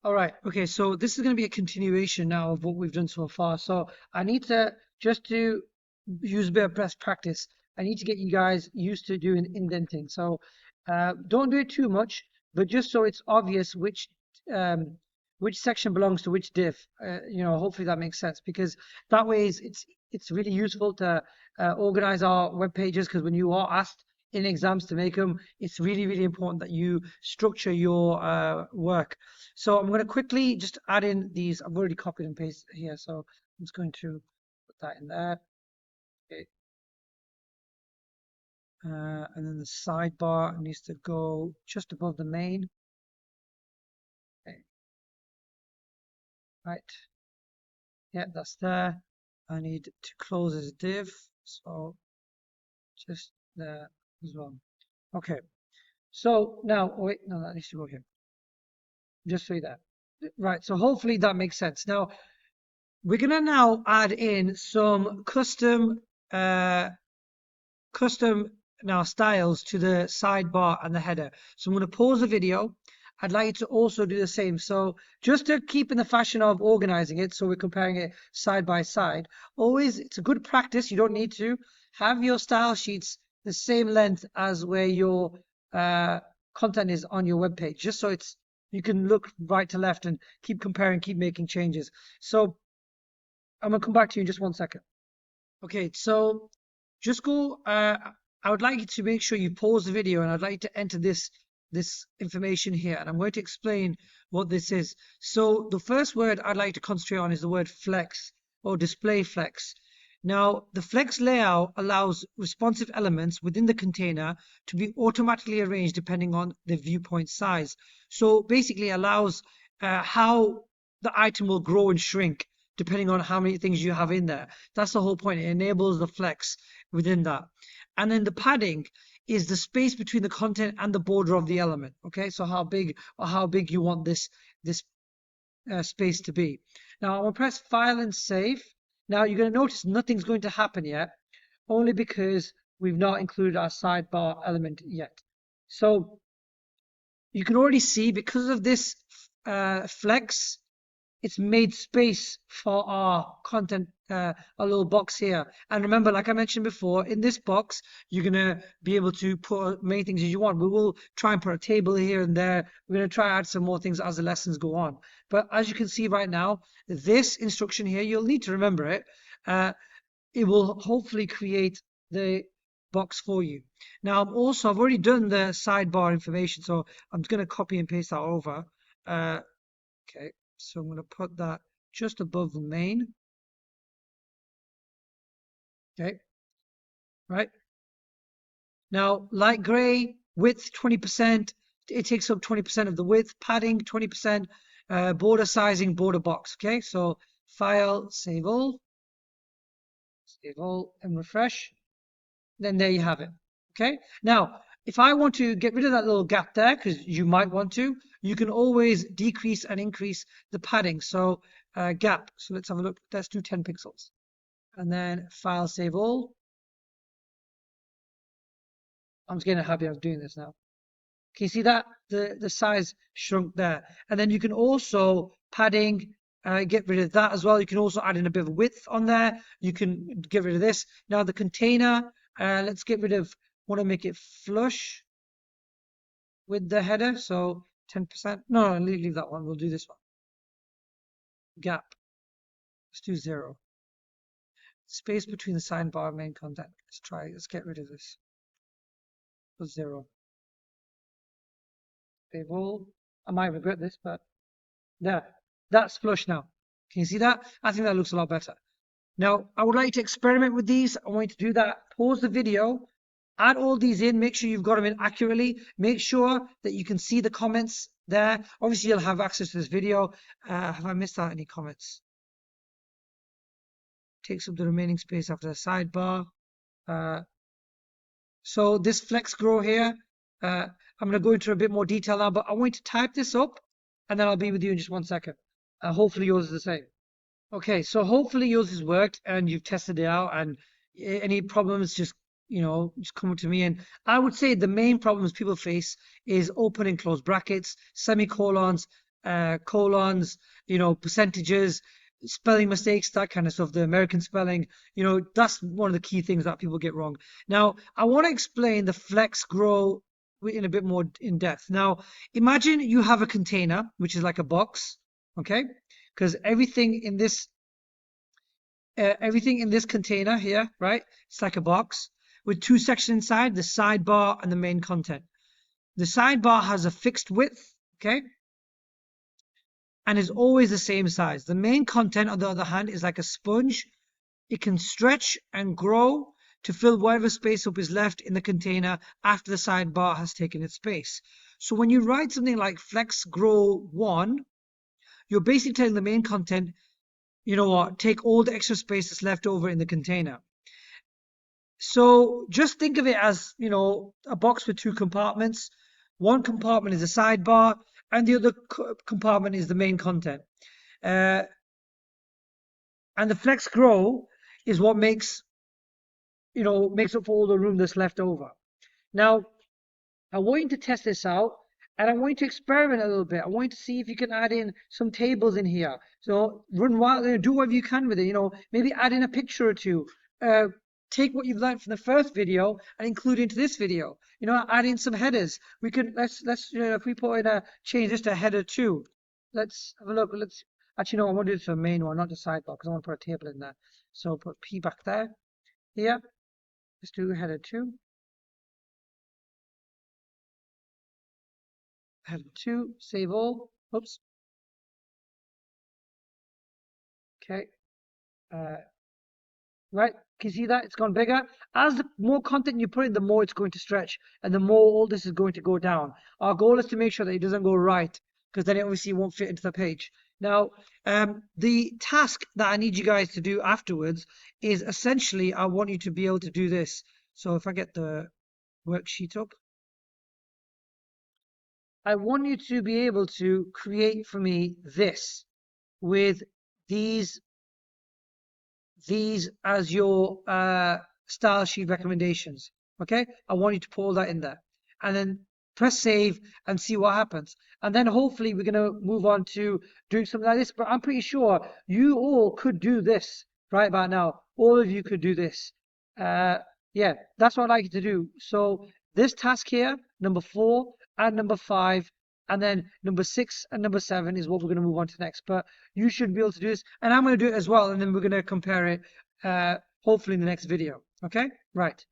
All right. Okay. So this is going to be a continuation now of what we've done so far. So I need to just to use a bit of best practice. I need to get you guys used to doing indenting. So don't do it too much, but just so it's obvious um, which section belongs to which div. Hopefully that makes sense because that way it's really useful to organize our web pages because when you are asked in exams to make them, it's really, really important that you structure your work. So I'm going to quickly just add in these. I've already copied and pasted here, so I'm just going to put that in there. Okay. And then the sidebar needs to go just above the main. Okay. Right. Yeah, that's there. I need to close this div, so just there as well. Okay. So now, oh wait, no, that needs to go here. Just so that. Right. So hopefully that makes sense. Now we're gonna now add in some custom now styles to the sidebar and the header. So I'm going to pause the video. I'd like you to also do the same. So just to keep in the fashion of organizing it, so we're comparing it side by side, always, it's a good practice. You don't need to have your style sheets the same length as where your content is on your web page, just so you can look right to left and keep comparing, keep making changes. So I'm gonna come back to you in just 1 second. Okay, so just go. I would like you to make sure you pause the video, and I'd like you to enter this information here, and I'm going to explain what this is. So the first word I'd like to concentrate on is the word flex or display flex. Now, the flex layout allows responsive elements within the container to be automatically arranged depending on the viewpoint size. So basically allows how the item will grow and shrink depending on how many things you have in there. That's the whole point. It enables the flex within that. And then the padding is the space between the content and the border of the element. Okay, so how big you want this space to be. Now I'm gonna press File and Save. Now you're gonna notice nothing's going to happen yet, only because we've not included our sidebar element yet. So you can already see because of this flex, it's made space for our content, a little box here. And remember, like I mentioned before, in this box, you're going to be able to put as many things as you want. We will try and put a table here and there. We're going to try add some more things as the lessons go on. But as you can see right now, this instruction here, you'll need to remember it. It will hopefully create the box for you. Now, I've already done the sidebar information, so I'm going to copy and paste that over. Okay. So I'm going to put that just above the main. Okay, right. Now, light gray, width 20%. It takes up 20% of the width. Padding 20%. Border sizing, border box. Okay, so File, Save All, and refresh. Then there you have it. Okay. Now, if I want to get rid of that little gap there, because you might want to, you can always decrease and increase the padding. So gap. So let's have a look. Let's do 10 pixels. And then File, Save All. I'm just getting a habit of doing this now. Can you see that? The size shrunk there. And then you can also padding, get rid of that as well. You can also add in a bit of width on there. You can get rid of this. Now the container, let's get rid of, want to make it flush with the header. So 10%. No, leave that one. We'll do this one. Gap. Let's do 0. Space between the sidebar and main content. Let's get rid of this. Put 0. Save all. I might regret this, but there. That's flush now. Can you see that? I think that looks a lot better. Now, I would like you to experiment with these. I want you to do that. Pause the video. Add all these in. Make sure you've got them in accurately. Make sure that you can see the comments there. Obviously, you'll have access to this video. Have I missed out any comments? Takes up the remaining space after the sidebar. So this flex grow here, I'm going to go into a bit more detail now, but I want you to type this up and then I'll be with you in just 1 second. Hopefully yours is the same. Okay, so hopefully yours has worked and you've tested it out, and any problems, just come to me. And I would say the main problems people face is open and close brackets, semicolons, colons, percentages, spelling mistakes, that kind of stuff, the American spelling, that's one of the key things that people get wrong. Now, I want to explain the flex grow in a bit more in depth. Now, imagine you have a container, which is like a box, okay? Because everything in this container here, right? It's like a box with two sections inside, the sidebar and the main content. The sidebar has a fixed width, okay? And is always the same size. The main content, on the other hand, is like a sponge. It can stretch and grow to fill whatever space up is left in the container after the sidebar has taken its space. So when you write something like flex grow 1, you're basically telling the main content, you know what, take all the extra space that's left over in the container. So just think of it as, a box with two compartments. One compartment is a sidebar, and the other compartment is the main content. And the flex grow is what makes up for all the room that's left over. Now, I want you to test this out, and I want you to experiment a little bit. I want you to see if you can add in some tables in here. So run wild, do whatever you can with it. Maybe add in a picture or two. Take what you've learned from the first video and include into this video. Add in some headers. We could let's if we put in change this to header 2. Let's have a look. Let's actually I want to do this for the main one, not the sidebar, because I want to put a table in there. So put P back there. Here, let's do header 2. Header 2. Save all. Oops. Okay. Right, can you see that? It's gone bigger. As the more content you put in, the more it's going to stretch, and the more all this is going to go down. Our goal is to make sure that it doesn't go right, because then it obviously won't fit into the page. Now, the task that I need you guys to do afterwards is essentially, I want you to be able to do this. So if I get the worksheet up, I want you to be able to create for me this with these as your style sheet recommendations. Okay, I want you to put all that in there, and then press save and see what happens. And then hopefully we're going to move on to doing something like this. But I'm pretty sure you all could do this right about now. All of you could do this. Yeah, that's what I'd like you to do. So this task here, number 4 and number 5, and then number 6 and number 7 is what we're going to move on to next. But you should be able to do this, and I'm going to do it as well, and then we're going to compare it hopefully in the next video. Okay, right.